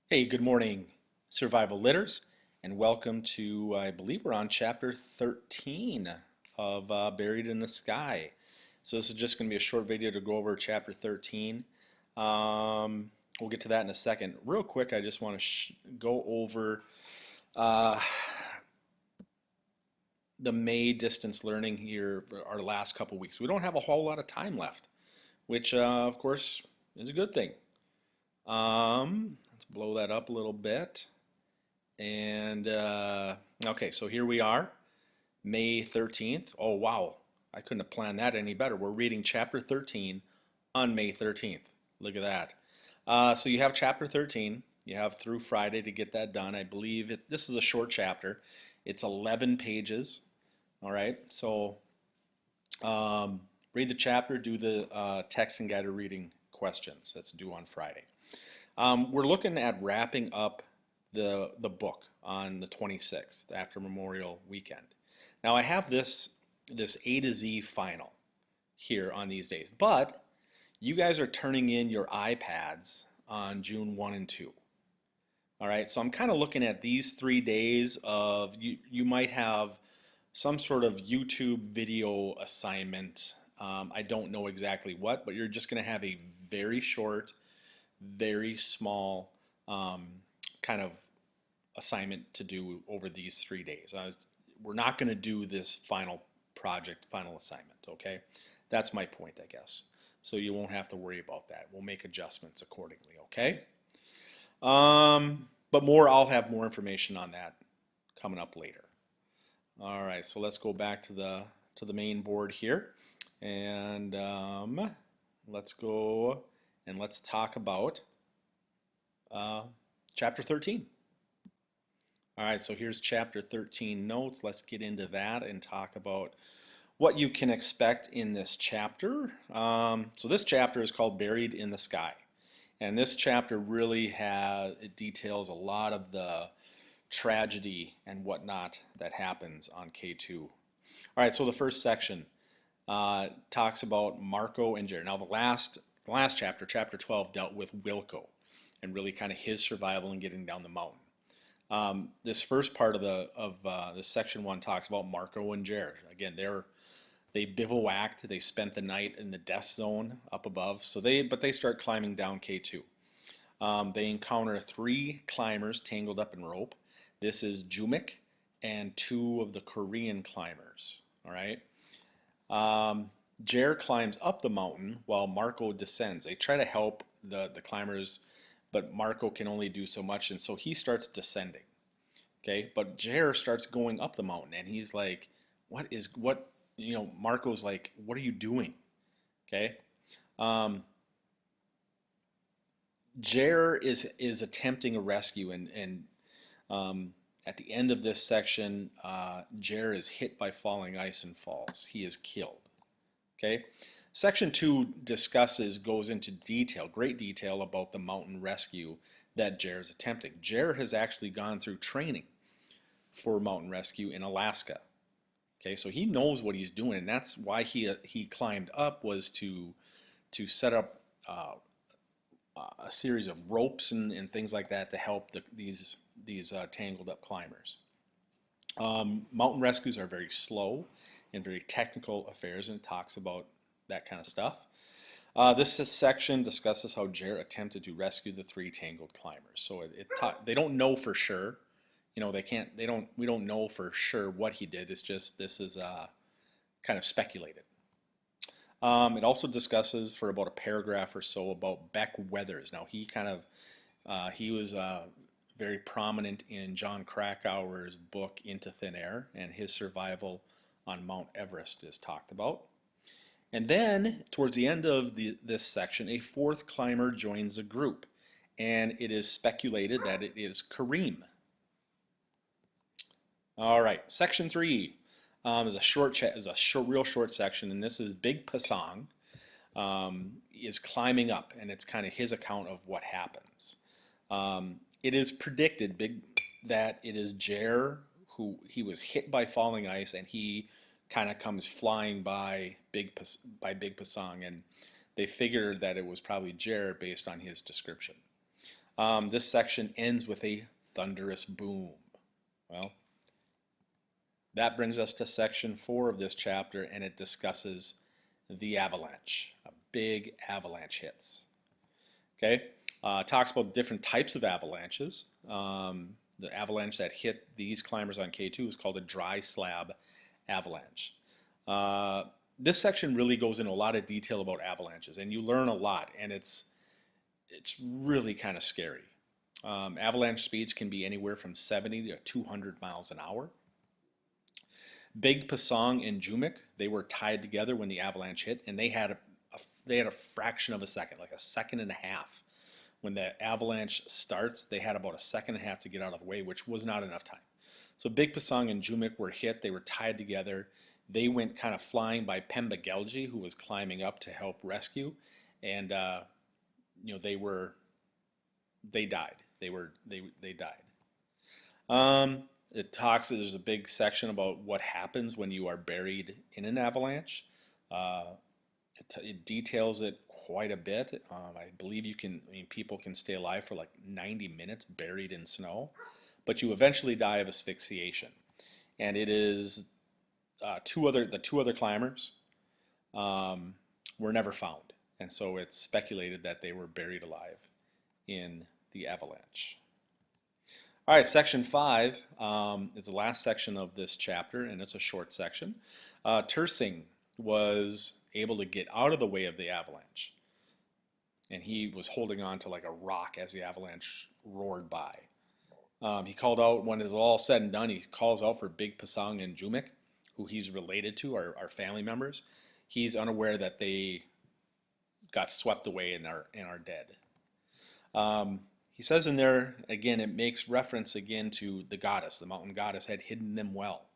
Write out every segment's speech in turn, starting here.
Hey, good morning, survival litters, and welcome to, I believe we're on chapter 13 of Buried in the Sky. So this is just going to be a short video to go over chapter 13. We'll get to that in a second. Real quick, I just want to go over uh, the May distance learning here, our last couple weeks. We don't have a whole lot of time left, which of course is a good thing. Let's blow that up a little bit. And okay, so here we are, May 13th. Oh, wow. I couldn't have planned that any better. We're reading chapter 13 on May 13th. Look at that. So you have chapter 13. You have through Friday to get that done. I believe this is a short chapter. It's 11 pages. All right. So read the chapter, do the text and guided reading questions. That's due on Friday. We're looking at wrapping up the book on the 26th after Memorial Weekend. Now I have this A to Z final here on these days, but you guys are turning in your iPads on June 1 and 2. All right, so I'm kind of looking at these 3 days of you might have some sort of YouTube video assignment. I don't know exactly what, but you're just going to have a very short, very small kind of assignment to do over these 3 days. We're not going to do this final project, final assignment, okay? That's my point, I guess. So you won't have to worry about that. We'll make adjustments accordingly, okay? But I'll have more information on that coming up later. All right, so let's go back to the main board here, and let's go and let's talk about chapter 13. All right, so here's chapter 13 notes. Let's get into that and talk about what you can expect in this chapter. So this chapter is called Buried in the Sky. And this chapter really it details a lot of the tragedy and whatnot that happens on K2. All right, so the first section talks about Marco and Jared. Now the last chapter, chapter 12, dealt with Wilco and really kind of his survival and getting down the mountain. This first part of this section 1 talks about Marco and Jared. Again, they bivouacked. They spent the night in the death zone up above. But they start climbing down K2. They encounter 3 climbers tangled up in rope. This is Jumik and 2 of the Korean climbers. All right. Jer climbs up the mountain while Marco descends. They try to help the climbers, but Marco can only do so much, and so he starts descending. Okay, but Jer starts going up the mountain, and he's like, Marco's like, what are you doing? Okay. Jer is attempting a rescue, and at the end of this section, Jer is hit by falling ice and falls. He is killed. Okay. Section 2 goes into great detail about the mountain rescue that Jer is attempting. Jer has actually gone through training for mountain rescue in Alaska. Okay, so he knows what he's doing, and that's why he climbed up, was to set up a series of ropes and things like that to help these tangled up climbers. Mountain rescues are very slow and very technical affairs, and talks about that kind of stuff. This section discusses how Jer attempted to rescue the 3 tangled climbers. So they don't know for sure. We don't know for sure what he did. It's just, this is kind of speculated. It also discusses for about a paragraph or so about Beck Weathers. Now he was very prominent in John Krakauer's book Into Thin Air, and his survival on Mount Everest is talked about. And then, towards the end of this section, a 4th climber joins the group, and it is speculated that it is Kareem. All right, section 3 is a real short section, and this is Big Pasang is climbing up, and it's kind of his account of what happens. It is predicted that it is Jer who he was hit by falling ice, and he kind of comes flying by Big Pasang, and they figured that it was probably Jer based on his description. This section ends with a thunderous boom. Well, that brings us to section 4 of this chapter, and it discusses the avalanche. A big avalanche hits. Okay, talks about different types of avalanches. The avalanche that hit these climbers on K2 is called a dry slab avalanche. This section really goes into a lot of detail about avalanches, and you learn a lot, and it's really kind of scary. Avalanche speeds can be anywhere from 70 to 200 miles an hour. Big Pasong and Jumik, they were tied together when the avalanche hit, and they had a fraction of a second, like a second and a half. When the avalanche starts, they had about a second and a half to get out of the way, which was not enough time. So Big Pasong and Jumik were hit. They were tied together. They went kind of flying by Pemba Gelji, who was climbing up to help rescue, and they died. They died. There's a big section about what happens when you are buried in an avalanche. It details it quite a bit. I believe people can stay alive for like 90 minutes buried in snow, but you eventually die of asphyxiation. And it is the two other climbers were never found, and so it's speculated that they were buried alive in the avalanche. All right, section 5 is the last section of this chapter, and it's a short section. Tersing was able to get out of the way of the avalanche, and he was holding on to like a rock as the avalanche roared by. He called out, when it was all said and done, he calls out for Big Pasong and Jumik, who he's related to, our family members. He's unaware that they got swept away and are dead. He says in there, again, it makes reference again to the goddess. The mountain goddess had hidden them well.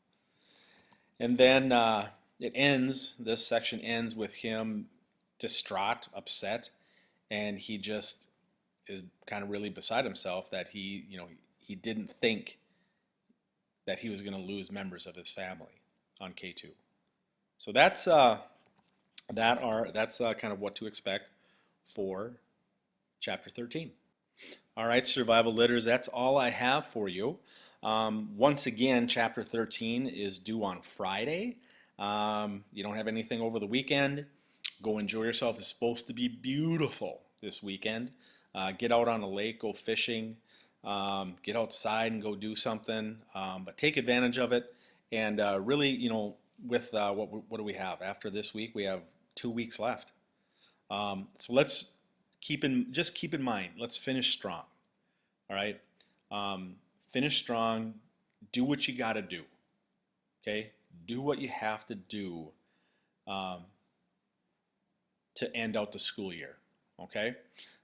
And then this section ends with him distraught, upset, and he just is kind of really beside himself that he didn't think that he was going to lose members of his family on K2. So that's kind of what to expect for chapter 13. All right, survival litters, that's all I have for you. Once again, chapter 13 is due on Friday. You don't have anything over the weekend. Go enjoy yourself. It's supposed to be beautiful this weekend. Get out on a lake, go fishing, get outside and go do something. But take advantage of it. And really, with what do we have? After this week, we have 2 weeks left. So let's keep in mind, let's finish strong. All right? Finish strong. Do what you got to do. Okay? Do what you have to do to end out the school year. Okay?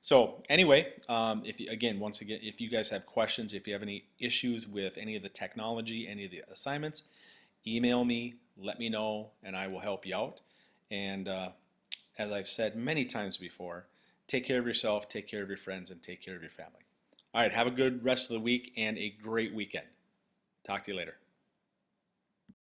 So anyway, if you guys have questions, if you have any issues with any of the technology, any of the assignments, email me, let me know, and I will help you out. And as I've said many times before, take care of yourself, take care of your friends, and take care of your family. All right, have a good rest of the week and a great weekend. Talk to you later.